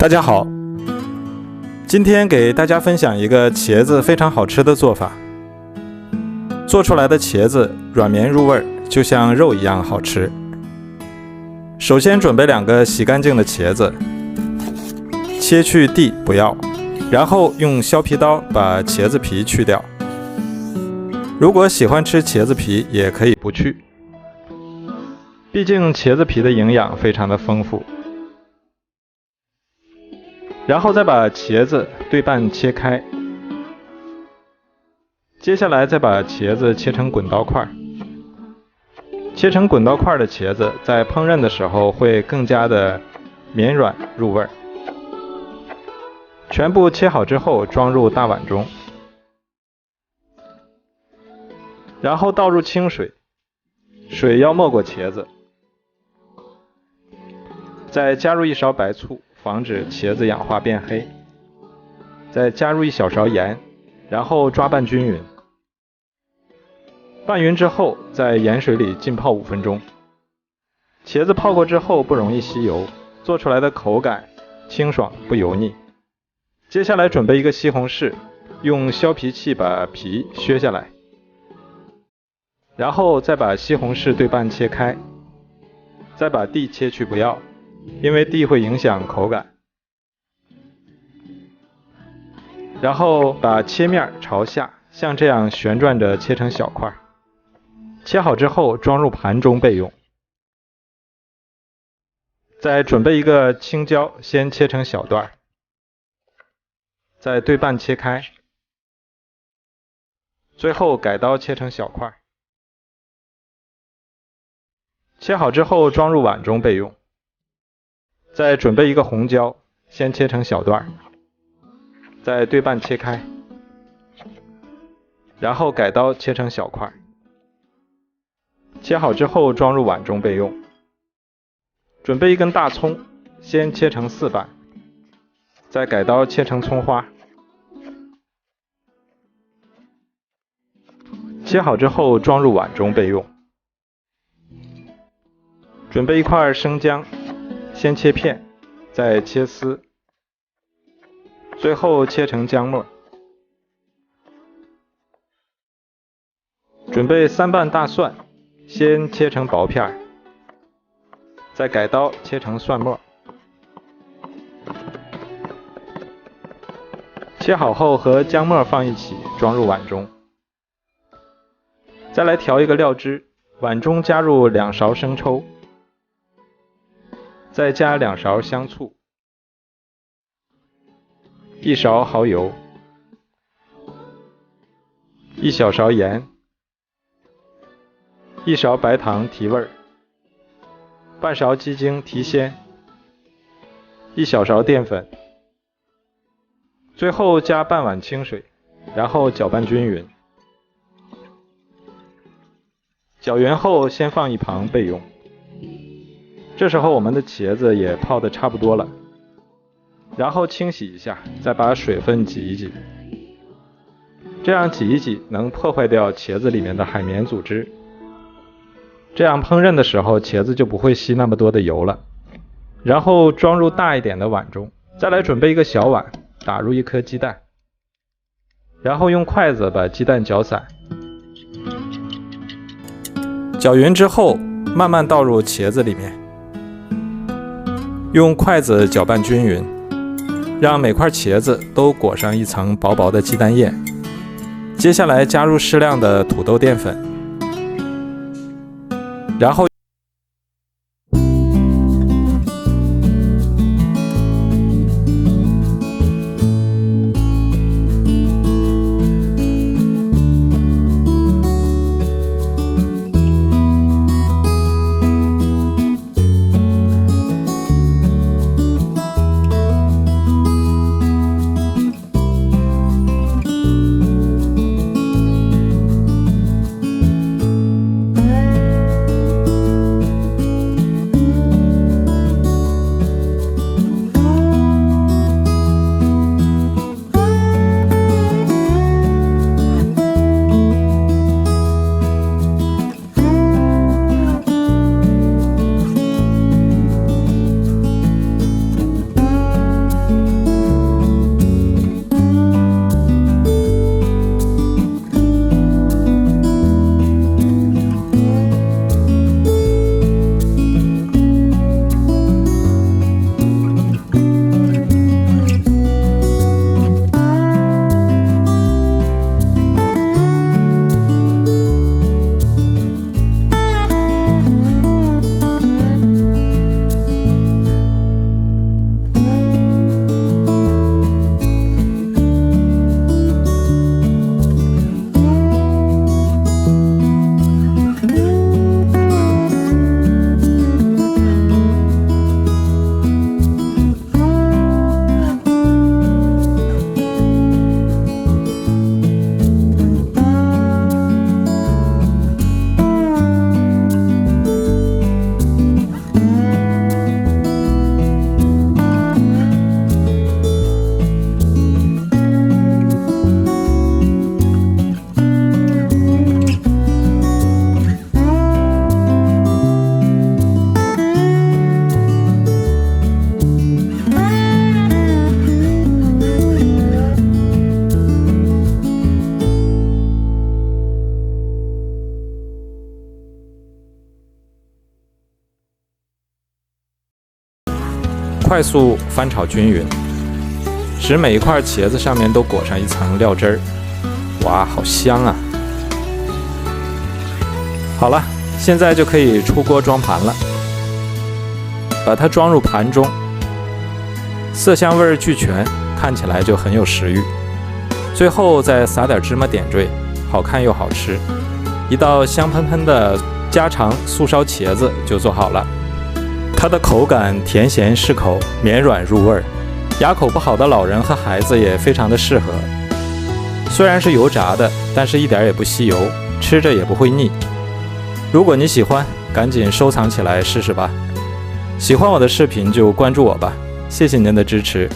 大家好，今天给大家分享一个茄子非常好吃的做法。做出来的茄子软绵入味，就像肉一样好吃。首先准备2个洗干净的茄子，切去蒂不要，然后用削皮刀把茄子皮去掉。如果喜欢吃茄子皮，也可以不去，毕竟茄子皮的营养非常的丰富。然后再把茄子对半切开，接下来再把茄子切成滚刀块。切成滚刀块的茄子在烹饪的时候会更加的绵软入味。全部切好之后装入大碗中，然后倒入清水，水要没过茄子，再加入1勺白醋，防止茄子氧化变黑，再加入1小勺盐，然后抓拌均匀。拌匀之后，在盐水里浸泡5分钟。茄子泡过之后不容易吸油，做出来的口感清爽不油腻。接下来准备一个西红柿，用削皮器把皮削下来，然后再把西红柿对半切开，再把蒂切去不要，因为蒂会影响口感。然后把切面朝下，像这样旋转着切成小块。切好之后装入盘中备用。再准备一个青椒，先切成小段，再对半切开，最后改刀切成小块。切好之后装入碗中备用。再准备一个红椒，先切成小段，再对半切开，然后改刀切成小块。切好之后装入碗中备用。准备一根大葱，先切成4瓣，再改刀切成葱花。切好之后装入碗中备用。准备1块生姜，先切片，再切丝，最后切成姜末。准备3瓣大蒜，先切成薄片，再改刀切成蒜末。切好后和姜末放一起装入碗中。再来调一个料汁，碗中加入2勺生抽，再加2勺香醋，1勺蚝油，1小勺盐，1勺白糖提味，半勺鸡精提鲜，1小勺淀粉，最后加半碗清水，然后搅拌均匀。搅匀后先放一旁备用。这时候我们的茄子也泡得差不多了，然后清洗一下，再把水分挤一挤。这样挤一挤能破坏掉茄子里面的海绵组织，这样烹饪的时候茄子就不会吸那么多的油了。然后装入大一点的碗中，再来准备一个小碗，打入1颗鸡蛋，然后用筷子把鸡蛋搅散。搅匀之后慢慢倒入茄子里面，用筷子搅拌均匀，让每块茄子都裹上一层薄薄的鸡蛋液。接下来加入适量的土豆淀粉，然后快速翻炒均匀，使每一块茄子上面都裹上一层料汁儿。哇，好香啊！好了，现在就可以出锅装盘了。把它装入盘中，色香味俱全，看起来就很有食欲。最后再撒点芝麻点缀，好看又好吃。一道香喷喷的家常素烧茄子就做好了。它的口感甜咸适口，绵软入味，牙口不好的老人和孩子也非常的适合。虽然是油炸的，但是一点也不吸油，吃着也不会腻。如果你喜欢，赶紧收藏起来试试吧。喜欢我的视频就关注我吧，谢谢您的支持。